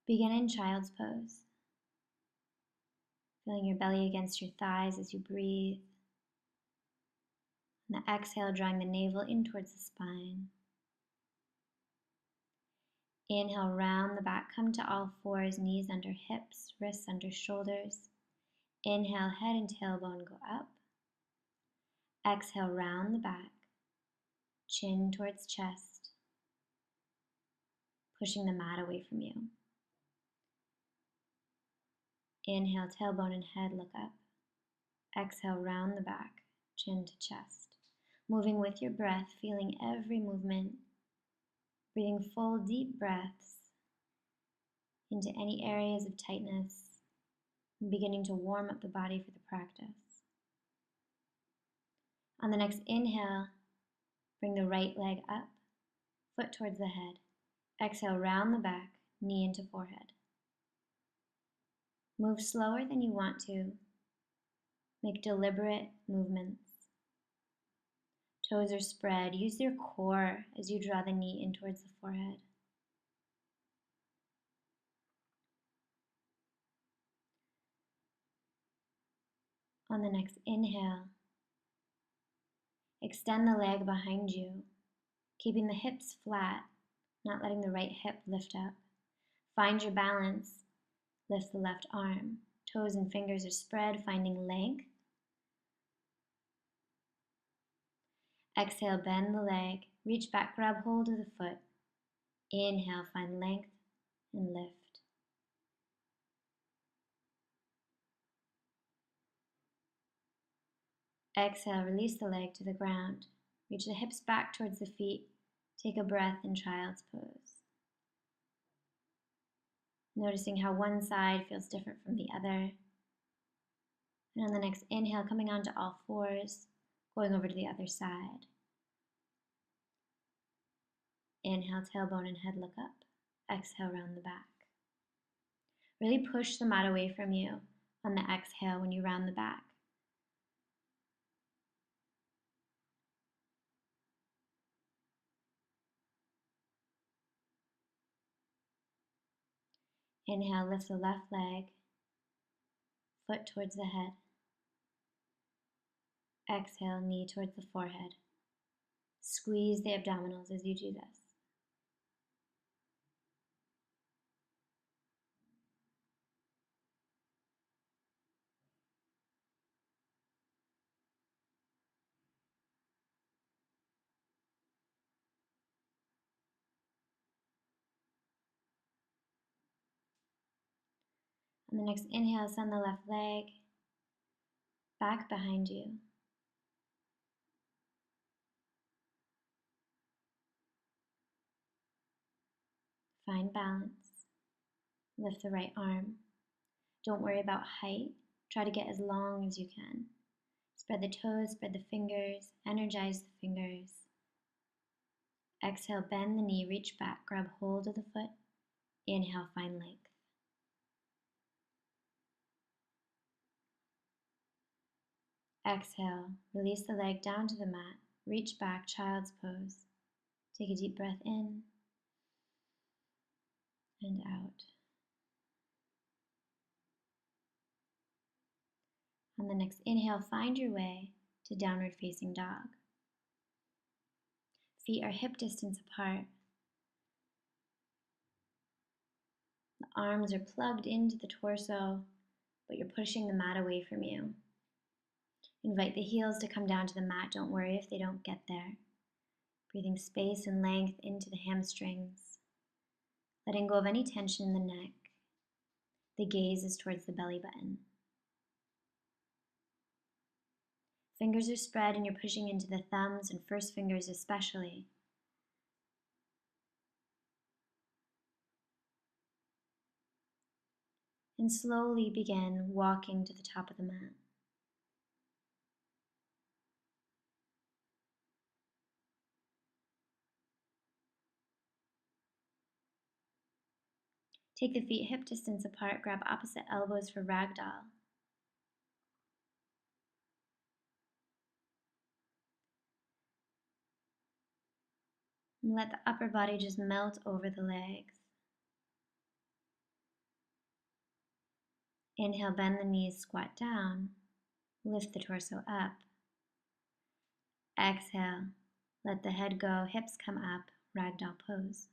Begin in child's pose. Feeling your belly against your thighs as you breathe. On the exhale, drawing the navel in towards the spine. Inhale, round the back, come to all fours, knees under hips, wrists under shoulders. Inhale, head and tailbone go up. Exhale, round the back, chin towards chest, pushing the mat away from you. Inhale, tailbone and head look up. Exhale, round the back, chin to chest. Moving with your breath, feeling every movement. Breathing full, deep breaths into any areas of tightness, and beginning to warm up the body for the practice. On the next inhale, bring the right leg up, foot towards the head. Exhale, round the back, knee into forehead. Move slower than you want to. Make deliberate movements. Toes are spread. Use your core as you draw the knee in towards the forehead. On the next inhale, extend the leg behind you, keeping the hips flat, not letting the right hip lift up. Find your balance. Lift the left arm. Toes and fingers are spread, finding length. Exhale, bend the leg. Reach back, grab hold of the foot. Inhale, find length and lift. Exhale, release the leg to the ground. Reach the hips back towards the feet. Take a breath in child's pose. Noticing how one side feels different from the other. And on the next inhale, coming onto all fours, going over to the other side. Inhale, tailbone and head look up. Exhale, round the back. Really push the mat away from you on the exhale when you round the back. Inhale, lift the left leg, foot towards the head. Exhale, knee towards the forehead. Squeeze the abdominals as you do this. On the next inhale, send the left leg back behind you. Find balance. Lift the right arm. Don't worry about height. Try to get as long as you can. Spread the toes, spread the fingers, energize the fingers. Exhale, bend the knee, reach back, grab hold of the foot. Inhale, find length. Exhale, release the leg down to the mat, reach back, child's pose. Take a deep breath in and out. On the next inhale, find your way to downward facing dog. Feet are hip distance apart. The arms are plugged into the torso, but you're pushing the mat away from you. Invite the heels to come down to the mat. Don't worry if they don't get there. Breathing space and length into the hamstrings. Letting go of any tension in the neck. The gaze is towards the belly button. Fingers are spread and you're pushing into the thumbs and first fingers especially. And slowly begin walking to the top of the mat. Take the feet hip distance apart, grab opposite elbows for Ragdoll. And let the upper body just melt over the legs. Inhale, bend the knees, squat down, lift the torso up. Exhale, let the head go, hips come up, Ragdoll pose.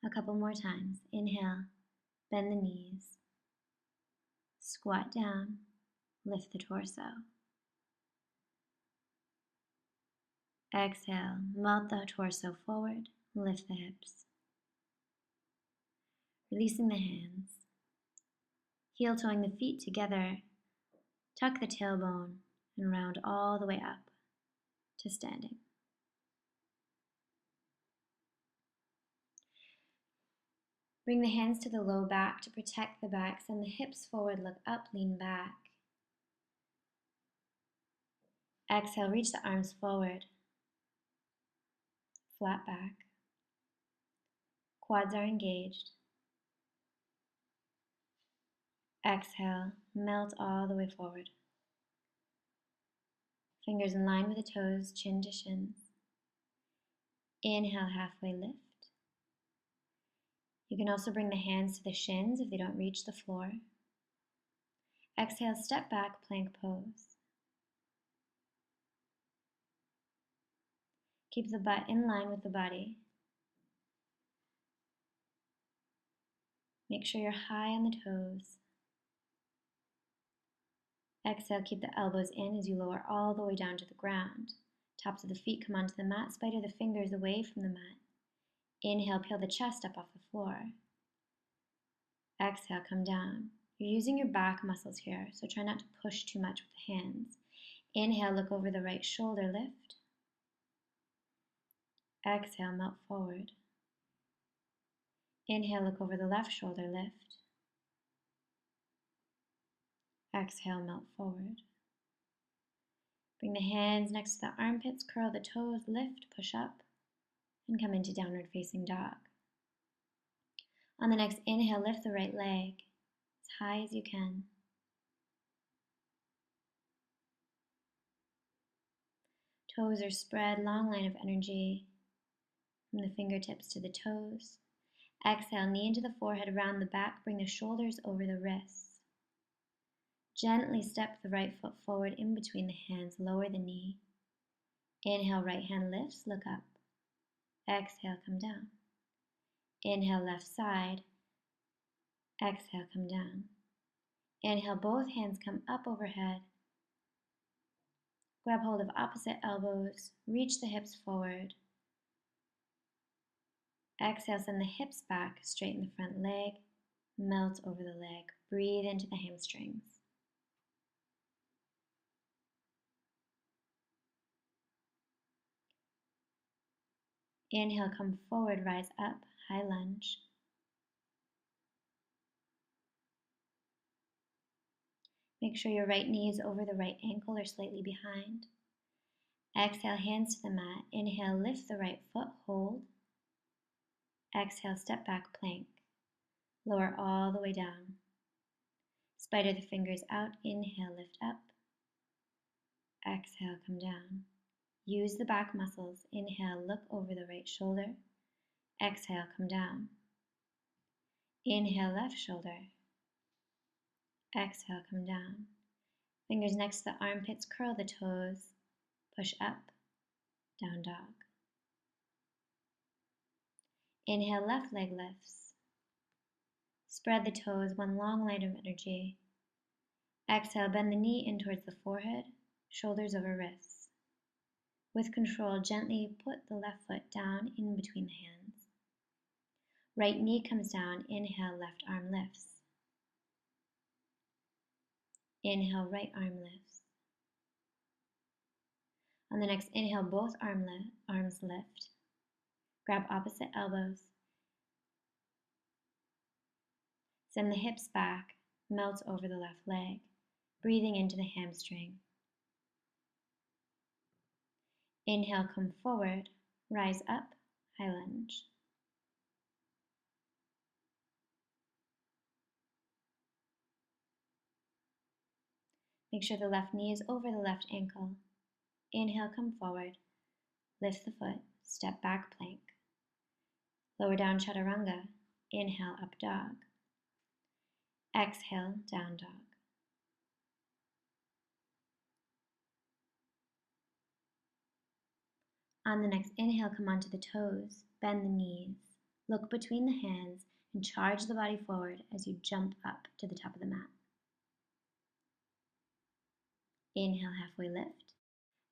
A couple more times. Inhale, bend the knees, squat down, lift the torso. Exhale, melt the torso forward, lift the hips. Releasing the hands. Heel toeing the feet together, tuck the tailbone and round all the way up to standing. Bring the hands to the low back to protect the back. Send the hips forward, look up, lean back. Exhale, reach the arms forward. Flat back. Quads are engaged. Exhale, melt all the way forward. Fingers in line with the toes, chin to shins. Inhale, halfway lift. You can also bring the hands to the shins if they don't reach the floor. Exhale, step back, plank pose. Keep the butt in line with the body. Make sure you're high on the toes. Exhale, keep the elbows in as you lower all the way down to the ground. Tops of the feet come onto the mat, spider the fingers away from the mat. Inhale, peel the chest up off the floor. Exhale, come down. You're using your back muscles here, so try not to push too much with the hands. Inhale, look over the right shoulder, lift. Exhale, melt forward. Inhale, look over the left shoulder, lift. Exhale, melt forward. Bring the hands next to the armpits, curl the toes, lift, push up, and come into downward facing dog. On the next inhale, lift the right leg as high as you can. Toes are spread, long line of energy from the fingertips to the toes. Exhale, knee into the forehead, round the back, bring the shoulders over the wrists. Gently step the right foot forward in between the hands, lower the knee. Inhale, right hand lifts, look up. Exhale, come down. Inhale, left side. Exhale, come down. Inhale, both hands come up overhead. Grab hold of opposite elbows, reach the hips forward. Exhale, send the hips back, straighten the front leg, melt over the leg. Breathe into the hamstrings. Inhale, come forward, rise up, high lunge. Make sure your right knee is over the right ankle or slightly behind. Exhale, hands to the mat. Inhale, lift the right foot, hold. Exhale, step back, plank. Lower all the way down. Spider the fingers out. Inhale, lift up. Exhale, come down. Use the back muscles. Inhale, look over the right shoulder. Exhale, come down. Inhale, left shoulder. Exhale, come down. Fingers next to the armpits, curl the toes. Push up, down dog. Inhale, left leg lifts. Spread the toes, one long line of energy. Exhale, bend the knee in towards the forehead, shoulders over wrists. With control, gently put the left foot down in between the hands. Right knee comes down. Inhale, left arm lifts. Inhale, right arm lifts. On the next inhale, both arms lift. Grab opposite elbows. Send the hips back, melt over the left leg, breathing into the hamstring. Inhale, come forward, rise up, high lunge. Make sure the left knee is over the left ankle. Inhale, come forward, lift the foot, step back, plank. Lower down chaturanga. Inhale, up dog. Exhale, down dog. On the next inhale, come onto the toes, bend the knees, look between the hands, and charge the body forward as you jump up to the top of the mat. Inhale, halfway lift.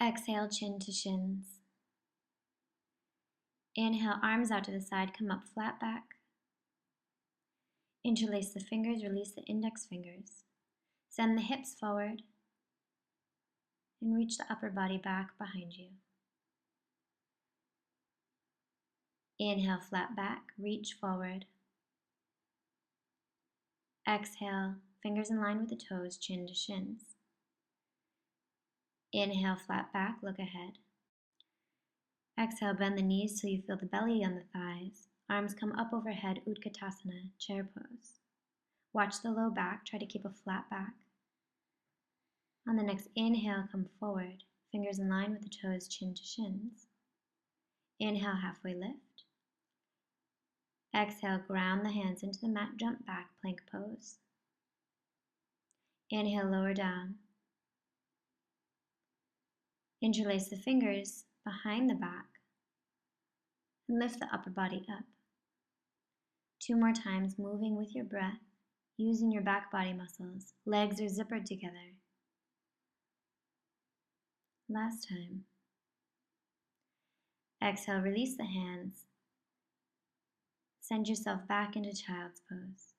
Exhale, chin to shins. Inhale, arms out to the side, come up flat back. Interlace the fingers, release the index fingers. Send the hips forward and reach the upper body back behind you. Inhale, flat back, reach forward. Exhale, fingers in line with the toes, chin to shins. Inhale, flat back, look ahead. Exhale, bend the knees till you feel the belly on the thighs. Arms come up overhead, Utkatasana, chair pose. Watch the low back, try to keep a flat back. On the next inhale, come forward, fingers in line with the toes, chin to shins. Inhale, halfway lift. Exhale, ground the hands into the mat, jump back, plank pose. Inhale, lower down. Interlace the fingers behind the back and lift the upper body up. 2 more times, moving with your breath, using your back body muscles. Legs are zippered together. Last time. Exhale, release the hands. Send yourself back into child's pose.